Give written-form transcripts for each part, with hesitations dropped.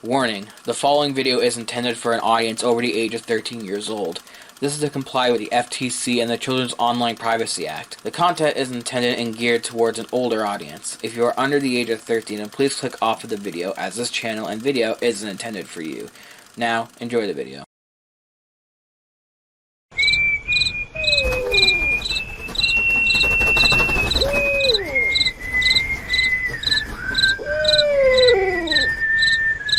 Warning, the following video is intended for an audience over the age of 13 years old. This is to comply with the FTC and the Children's Online Privacy Act. The content is intended and geared towards an older audience. If you are under the age of 13, then please click off of the video, as this channel and video isn't intended for you. Now, enjoy the video.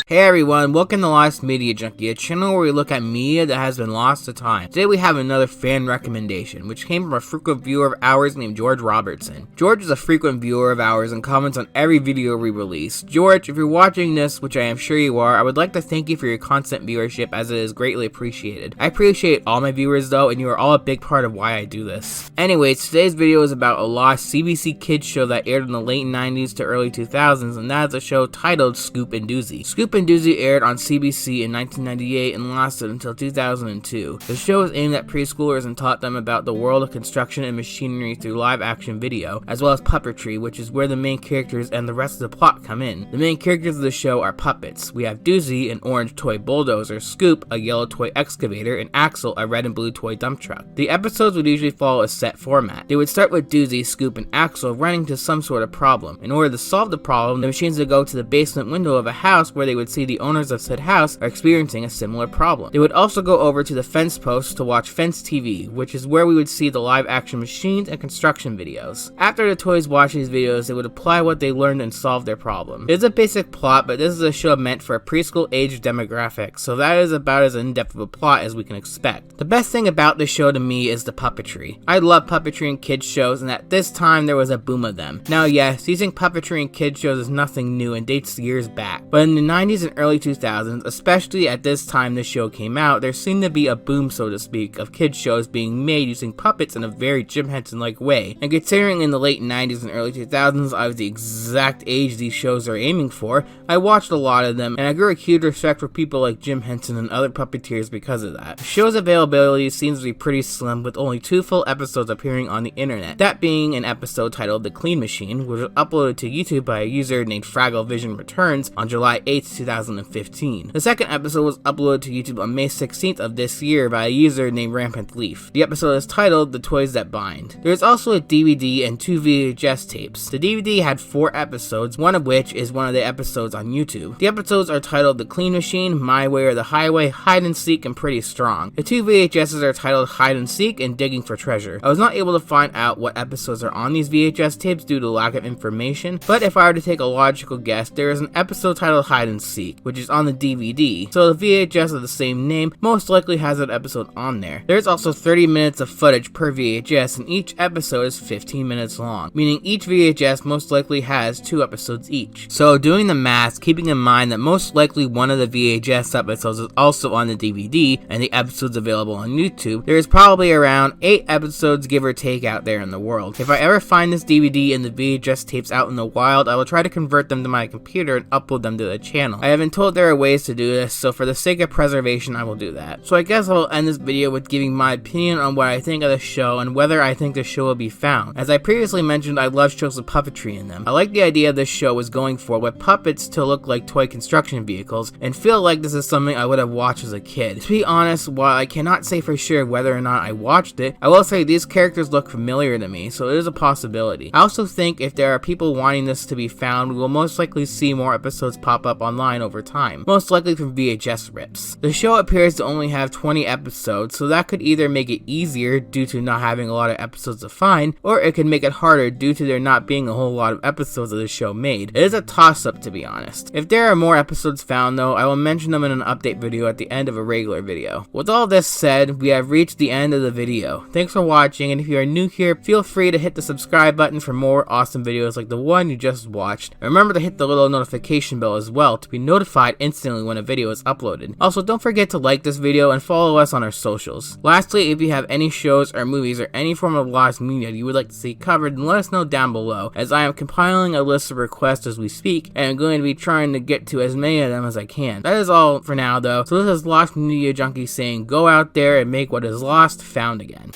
Hey everyone, welcome to Lost Media Junkie, a channel where we look at media that has been lost to time. Today we have another fan recommendation, which came from a frequent viewer of ours named George Robertson. George is a frequent viewer of ours and comments on every video we release. George, if you're watching this, which I am sure you are, I would like to thank you for your constant viewership, as it is greatly appreciated. I appreciate all my viewers though, and you are all a big part of why I do this. Anyways, today's video is about a lost CBC kids show that aired in the late 90s to early 2000s, and that is a show titled Scoop and Doozie. Scoop and Doozie aired on CBC in 1998 and lasted until 2002. The show is aimed at preschoolers and taught them about the world of construction and machinery through live action video, as well as puppetry, which is where the main characters and the rest of the plot come in. The main characters of the show are puppets. We have Doozie, an orange toy bulldozer, Scoop, a yellow toy excavator, and Axel, a red and blue toy dump truck. The episodes would usually follow a set format. They would start with Doozie, Scoop, and Axel running into some sort of problem. In order to solve the problem, the machines would go to the basement window of a house where they would see the owners of said house are experiencing a similar problem. They would also go over to the fence post to watch Fence TV, which is where we would see the live action machines and construction videos. After the toys watch these videos, they would apply what they learned and solve their problem. It is a basic plot, but this is a show meant for a preschool age demographic, so that is about as in-depth of a plot as we can expect. The best thing about this show to me is the puppetry. I love puppetry in kids shows, and at this time there was a boom of them. Now yes, using puppetry in kids shows is nothing new and dates years back, but in the 90s and early 2000s, especially at this time the show came out, there seemed to be a boom, so to speak, of kids shows being made using puppets in a very Jim Henson-like way. And considering in the late 90s and early 2000s I was the exact age these shows are aiming for, I watched a lot of them, and I grew a huge respect for people like Jim Henson and other puppeteers because of that. The show's availability seems to be pretty slim, with only 2 full episodes appearing on the internet, that being an episode titled The Clean Machine, which was uploaded to YouTube by a user named Fraggle Vision Returns on July 8th, 2015. The second episode was uploaded to YouTube on May 16th of this year by a user named Rampant Leaf. The episode is titled The Toys That Bind. There is also a DVD and 2 VHS tapes. The DVD had 4 episodes, one of which is one of the episodes on YouTube. The episodes are titled The Clean Machine, My Way or the Highway, Hide and Seek, and Pretty Strong. The 2 VHSs are titled Hide and Seek and Digging for Treasure. I was not able to find out what episodes are on these VHS tapes due to lack of information, but if I were to take a logical guess, there is an episode titled Hide and Seek, which is on the DVD, so the VHS of the same name most likely has that episode on there. There's also 30 minutes of footage per VHS, and each episode is 15 minutes long, meaning each VHS most likely has 2 episodes each. So doing the math, keeping in mind that most likely one of the VHS episodes is also on the DVD, and the episodes available on YouTube, there is probably around 8 episodes give or take out there in the world. If I ever find this DVD and the VHS tapes out in the wild, I will try to convert them to my computer and upload them to the channel. I have been told there are ways to do this, so for the sake of preservation I will do that. So I guess I will end this video with giving my opinion on what I think of the show and whether I think the show will be found. As I previously mentioned, I love shows with puppetry in them. I like the idea this show was going for, with puppets to look like toy construction vehicles, and feel like this is something I would have watched as a kid. To be honest, while I cannot say for sure whether or not I watched it, I will say these characters look familiar to me, so it is a possibility. I also think if there are people wanting this to be found, we will most likely see more episodes pop up online over time, most likely from VHS rips. The show appears to only have 20 episodes, so that could either make it easier due to not having a lot of episodes to find, or it could make it harder due to there not being a whole lot of episodes of the show made. It is a toss-up, to be honest. If there are more episodes found though, I will mention them in an update video at the end of a regular video. With all this said, we have reached the end of the video. Thanks for watching, and if you are new here, feel free to hit the subscribe button for more awesome videos like the one you just watched. And remember to hit the little notification bell as well to be notified instantly when a video is uploaded. Also, don't forget to like this video and follow us on our socials. Lastly, if you have any shows or movies or any form of lost media you would like to see covered, then let us know down below, as I am compiling a list of requests as we speak, and I'm going to be trying to get to as many of them as I can. That is all for now though, so this is Lost Media Junkie saying go out there and make what is lost found again.